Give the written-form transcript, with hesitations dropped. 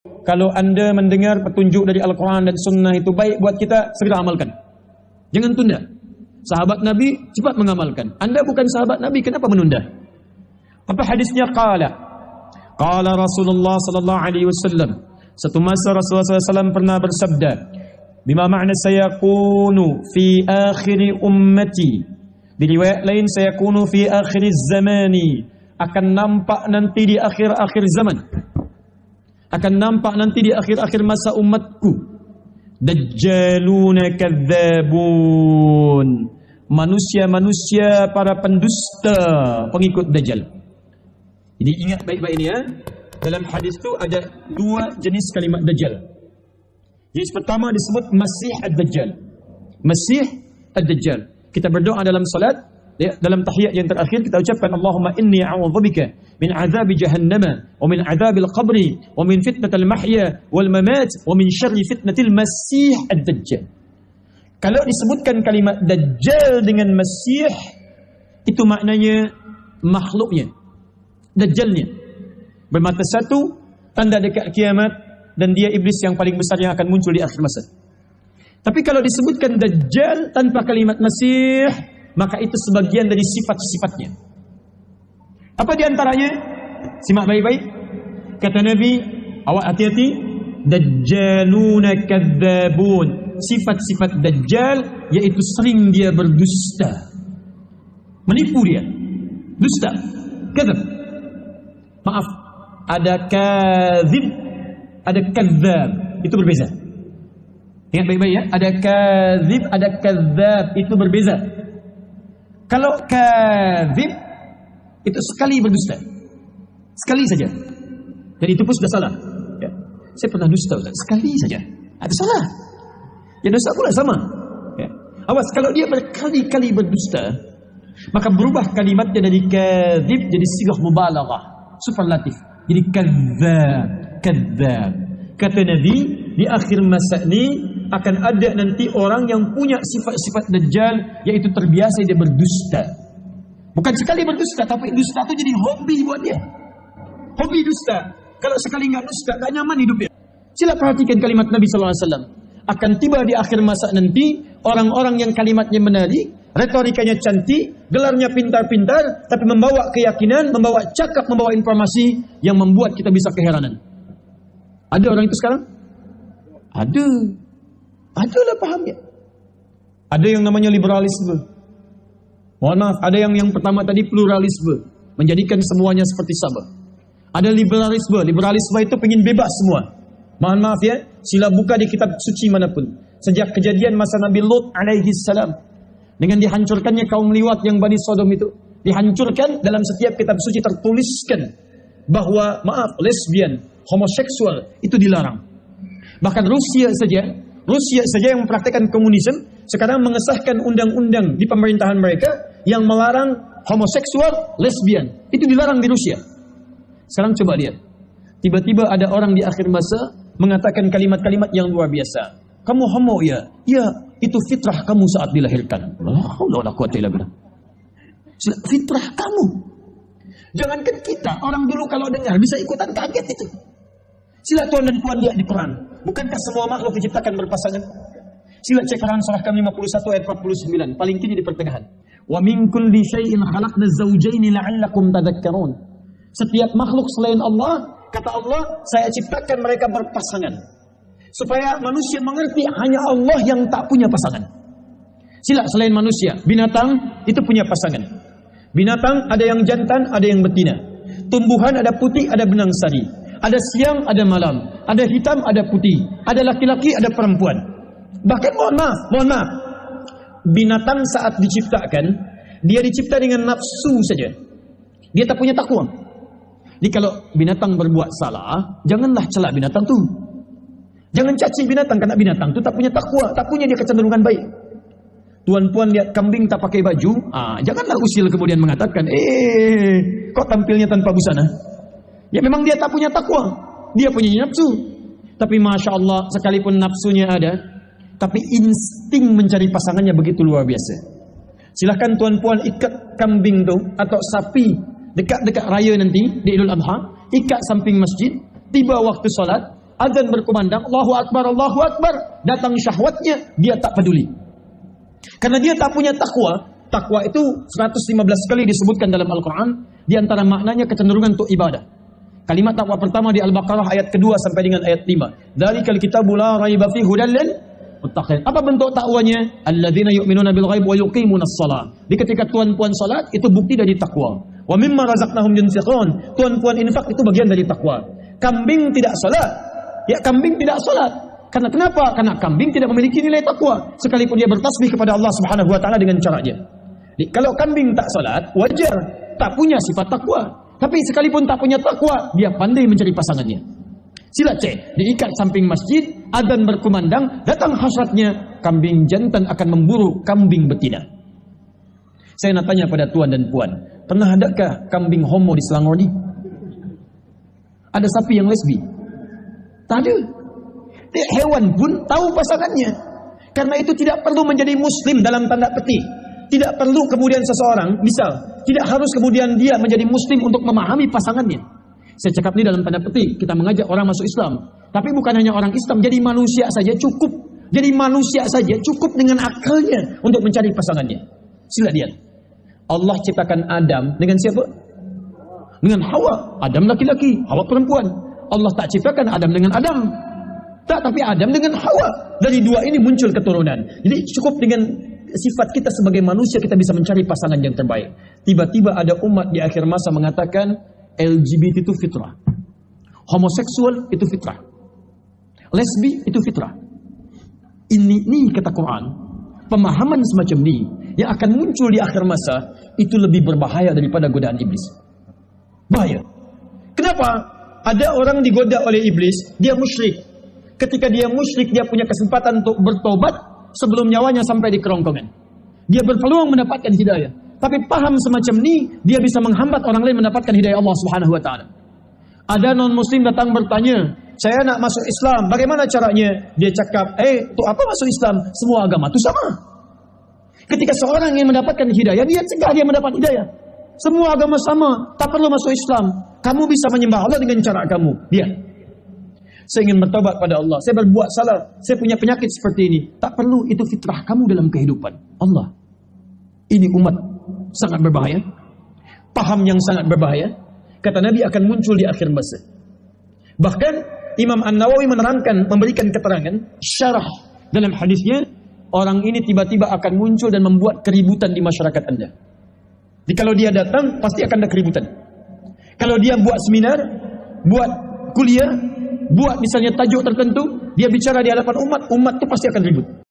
Kalau anda mendengar petunjuk dari Al-Quran dan Sunnah itu baik buat kita, segera amalkan. Jangan tunda. Sahabat Nabi cepat mengamalkan. Anda bukan sahabat Nabi, kenapa menunda? Apa hadisnya? Qala Rasulullah sallallahu alaihi wasallam. Satu masa Rasulullah SAW pernah bersabda, bima makna sayakunu fi akhiri ummati. Di riwayat lain sayakunu fi akhiri zamani. Akan nampak nanti di akhir-akhir zaman. Akan nampak nanti di akhir-akhir masa umatku. Dajjaluna kadzabun. Manusia-manusia para pendusta, pengikut Dajjal. Jadi ingat baik-baik ini ya. Dalam hadis itu ada dua jenis kalimat Dajjal. Jenis pertama disebut Masih Ad-Dajjal. Masih Ad-Dajjal. Kita berdoa dalam salat, ya, dalam tahiyat yang terakhir kita ucapkan Allahumma inni a'udzubika min azabi jahannama wa min azabil qabri wa min fitnatil mahya wal mamat wa min syarri fitnatil masih ad-dajjal. Kalau disebutkan kalimat Dajjal dengan Masih, itu maknanya makhluknya, Dajjalnya. Bermata satu, tanda dekat kiamat, dan dia iblis yang paling besar yang akan muncul di akhir masa. Tapi kalau disebutkan Dajjal tanpa kalimat Masih, maka itu sebagian dari sifat-sifatnya. Apa di antaranya? Simak baik-baik. Kata Nabi, awak hati-hati, Dajjaluna kadzabun. Sifat-sifat Dajjal yaitu sering dia berdusta. Menipu dia. Dusta. Kadzab. Maaf, ada kadzib, ada kadzab. Itu berbeza. Ingat baik-baik ya, ada kadzib, ada kadzab, itu berbeza. Kalau kadzib itu sekali berdusta, sekali saja, dan itu pun sudah salah. Ya. Saya pernah dusta, Ustaz, sekali saja, itu salah. Ya dosa pula sama. Ya. Awas, kalau dia berkali-kali berdusta, maka berubah kalimatnya dari kadzib jadi sighah mubalaghah, superlatif. Jadi kadzab, kadzab. Kata Nabi, di akhir masa ini akan ada nanti orang yang punya sifat-sifat Dajjal, yaitu terbiasa dia berdusta. Bukan sekali berdusta, tapi dusta itu jadi hobi buat dia. Hobi dusta. Kalau sekali nggak dusta, nggak nyaman hidupnya. Sila perhatikan kalimat Nabi SAW. Akan tiba di akhir masa nanti, orang-orang yang kalimatnya menarik, retorikanya cantik, gelarnya pintar-pintar, tapi membawa keyakinan, membawa cakap, membawa informasi yang membuat kita bisa keheranan. Ada orang itu sekarang? Ada. Adalah pahamnya. Ada yang namanya liberalisme. Mohon maaf, ada yang pertama tadi pluralisme, menjadikan semuanya seperti sama. Ada liberalisme. Liberalisme itu pengen bebas semua. Mohon maaf ya, sila buka di kitab suci manapun. Sejak kejadian masa Nabi Lut alaihi salam, dengan dihancurkannya kaum liwat yang Bani Sodom itu, dihancurkan, dalam setiap kitab suci tertuliskan bahwa maaf, lesbian, homoseksual itu dilarang. Bahkan Rusia saja yang mempraktikkan komunisme sekarang mengesahkan undang-undang di pemerintahan mereka yang melarang homoseksual, lesbian. Itu dilarang di Rusia. Sekarang coba lihat. Tiba-tiba ada orang di akhir masa mengatakan kalimat-kalimat yang luar biasa. Kamu homo ya? Ya, itu fitrah kamu saat dilahirkan. La quwwata illa billah. Fitrah kamu. Jangankan kita, orang dulu kalau dengar bisa ikutan kaget itu. Sila Tuhan dan Puan lihat di Quran. Bukankah semua makhluk diciptakan berpasangan? Sila cek Quran surah ke-51 ayat 49, paling tinggi di pertengahan. Wa min kulli syai'in khalaqna zawjayn la'allakum tadhakkarun. Setiap makhluk selain Allah, kata Allah, saya ciptakan mereka berpasangan. Supaya manusia mengerti hanya Allah yang tak punya pasangan. Sila selain manusia, binatang itu punya pasangan. Binatang ada yang jantan, ada yang betina. Tumbuhan ada putih, ada benang sari. Ada siang, ada malam. Ada hitam, ada putih. Ada laki-laki, ada perempuan. Bahkan mohon maaf. Binatang saat diciptakan, dia dicipta dengan nafsu saja. Dia tak punya takwa. Jadi kalau binatang berbuat salah, janganlah celak binatang tu. Jangan caci binatang, karena binatang tu tak punya takwa, tak punya dia kecenderungan baik. Tuan-puan lihat kambing tak pakai baju, janganlah usil kemudian mengatakan, kok tampilnya tanpa busana? Ya memang dia tak punya takwa, dia punya nafsu. Tapi Masya Allah, sekalipun nafsunya ada, tapi insting mencari pasangannya begitu luar biasa. Silahkan tuan-puan ikat kambing tu atau sapi dekat-dekat raya nanti di Idul Adha, ikat samping masjid, tiba waktu solat, azan berkumandang, Allahu Akbar, datang syahwatnya, dia tak peduli. Karena dia tak punya takwa. Takwa itu 115 kali disebutkan dalam Al-Quran. Di antara maknanya kecenderungan untuk ibadah. Kalimat takwa pertama di Al-Baqarah ayat kedua sampai dengan ayat 5. Dzalikal kitabu la raiba fihi hudal lil muttaqin. Apa bentuk takwanya? Alladzina yu'minuna bil ghaib wa yuqimunas shalah. Di ketika tuan-puan salat itu bukti dari takwa. Wa mimma razaqnahum yunfiqun. Tuan-puan infak itu bagian dari takwa. Kambing tidak salat. Ya, kambing tidak salat. Karena kenapa? Karena kambing tidak memiliki nilai takwa. Sekalipun dia bertasbih kepada Allah Subhanahu wa taala dengan caranya. Jadi, kalau kambing tak salat, wajar, tak punya sifat takwa. Tapi sekalipun tak punya takwa, dia pandai mencari pasangannya. Sila cek, diikat samping masjid, adzan berkumandang, datang hasratnya, kambing jantan akan memburu kambing betina. Saya nak tanya pada tuan dan puan, pernah adakah kambing homo di Selangor ni? Ada sapi yang lesbi? Tak ada. Hewan pun tahu pasangannya. Karena itu tidak perlu menjadi muslim dalam tanda petik. Tidak perlu kemudian seseorang, misal, tidak harus kemudian dia menjadi muslim untuk memahami pasangannya. Saya cakap ini dalam tanda petik, kita mengajak orang masuk Islam. Tapi bukan hanya orang Islam, jadi manusia saja cukup. Jadi manusia saja cukup dengan akalnya untuk mencari pasangannya. Sila lihat. Allah ciptakan Adam dengan siapa? Dengan Hawa. Adam laki-laki, Hawa perempuan. Allah tak ciptakan Adam dengan Adam. Tak, tapi Adam dengan Hawa. Dari dua ini muncul keturunan. Jadi cukup dengan sifat kita sebagai manusia, kita bisa mencari pasangan yang terbaik. Tiba-tiba ada umat di akhir masa mengatakan LGBT itu fitrah, homoseksual itu fitrah, lesbi itu fitrah. Ini kata Quran. Pemahaman semacam ini yang akan muncul di akhir masa itu lebih berbahaya daripada godaan iblis. Bahaya. Kenapa? Ada orang digoda oleh iblis, dia musyrik. Ketika dia musyrik, dia punya kesempatan untuk bertobat sebelum nyawanya sampai di kerongkongan. Dia berpeluang mendapatkan hidayah. Tapi paham semacam ini, dia bisa menghambat orang lain mendapatkan hidayah Allah Subhanahu wa taala. Ada non-muslim datang bertanya, saya nak masuk Islam, bagaimana caranya? Dia cakap, untuk apa masuk Islam? Semua agama itu sama. Ketika seorang yang mendapatkan hidayah, dia cegah dia mendapat hidayah. Semua agama sama, tak perlu masuk Islam. Kamu bisa menyembah Allah dengan cara kamu. Dia. Saya ingin bertobat pada Allah. Saya berbuat salah. Saya punya penyakit seperti ini. Tak perlu, itu fitrah kamu dalam kehidupan. Allah. Ini umat sangat berbahaya. Paham yang sangat berbahaya. Kata Nabi akan muncul di akhir masa. Bahkan Imam An-Nawawi menerangkan, memberikan keterangan, syarah dalam hadisnya, orang ini tiba-tiba akan muncul dan membuat keributan di masyarakat Anda. Jadi kalau dia datang, pasti akan ada keributan. Kalau dia buat seminar, buat kuliah, buat misalnya tajuk tertentu, dia bicara di hadapan umat, umat itu pasti akan ribut.